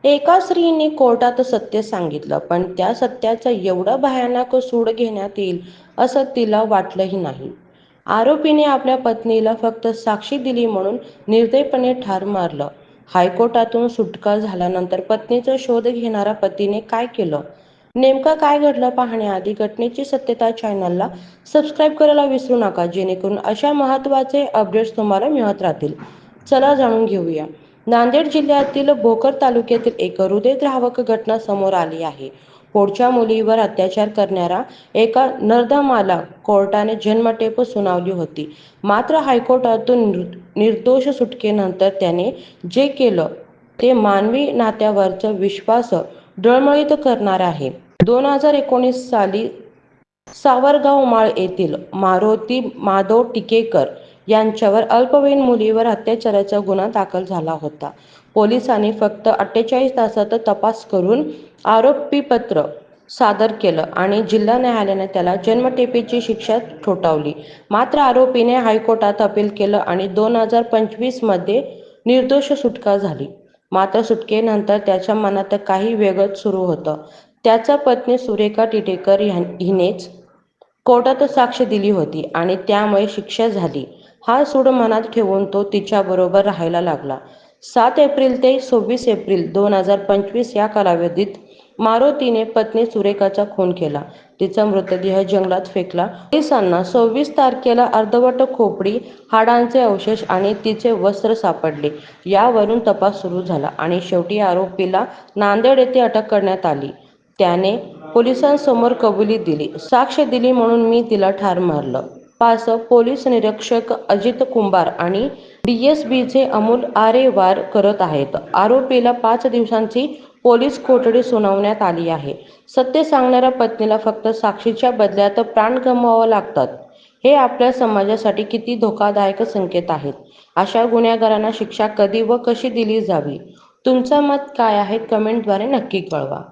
एका स्त्रीने कोर्टात सत्य सांगितलं, पण त्या सत्याचं एवढं भयानक सूड घेण्यात येईल असं तिला वाटलंही नाही. आरोपीने आपल्या पत्नीला फक्त साक्षी दिली म्हणून निर्दयपणे ठार मारलं. हायकोर्टातून सुटका झाल्यानंतर पत्नीचा शोध घेणाऱ्या पतीने काय केलं? नेमकं काय घडलं पाहण्याआधी घटनेची सत्यता चॅनलला सबस्क्राईब करायला विसरू नका, जेणेकरून अशा महत्त्वाचे अपडेट्स तुम्हाला मिळत राहतील. चला जाणून घेऊया. नांदेड जिल्ह्यातील भोकर तालुक्यातील एक हृदयद्रावक घटना समोर आली आहे. पोटच्या मुलीवर अत्याचार करणाऱ्या एका नराधमाला कोर्टाने जन्मठेप सुनावली होती. मात्र हायकोर्टातून निर्दोष सुटकेनंतर त्याने जे केलं ते मानवी नात्यावरचा विश्वास डळमळीत करणार आहे. 2019 साली सावरगाव माळ येथील मारुती माधव टिकेकर यांच्यावर अल्पवयीन मुलीवर अत्याचाराचा गुन्हा दाखल झाला होता. पोलिसांनी फक्त 48 तासात तपास करून आरोपीपत्र सादर केलं आणि जिल्हा न्यायालयाने त्याला जन्मठेपेची शिक्षा ठोठावली. मात्र आरोपीने हायकोर्टात अपील केलं आणि 2025 मध्ये निर्दोष सुटका झाली. मात्र सुटकेनंतर त्याच्या मनात काही वेगळंच सुरू होतं. त्याच्या पत्नी सुरेखा टिटेकर हिनेच कोर्टात साक्ष दिली होती आणि त्यामुळे शिक्षा झाली. हा सूड मनात ठेवून तो तिच्याबरोबर राहायला लागला. 7 एप्रिल ते 26 एप्रिल 2025 या कालावधीत मारुतीने पत्नी सुरेखाचा खून केला. तिचा मृतदेह जंगलात फेकला. पोलिसांना 26 तारखेला अर्धवट खोपडी, हाडांचे अवशेष आणि तिचे वस्त्र सापडले. यावरून तपास सुरू झाला आणि शेवटी आरोपीला नांदेड येथे अटक करण्यात आली. त्याने पोलिसांसमोर कबुली दिली, साक्ष दिली म्हणून मी तिला ठार मारलं. 5 पोलीस निरीक्षक अजित कुंभार आणि DSPचे अमोल आरे वार करत आहेत. आरोपीला 5 दिवसांची पोलीस कोठडी सुनावण्यात आली आहे. सत्य सांगणाऱ्या पत्नीला फक्त साक्षीच्या बदल्यात प्राण गमवावे लागतात. हे आपल्या समाजासाठी किती धोकादायक संकेत आहेत. अशा गुन्हेगारांना शिक्षा कधी व कशी दिली जावी? तुमचं मत काय आहे? कमेंटद्वारे नक्की कळवा.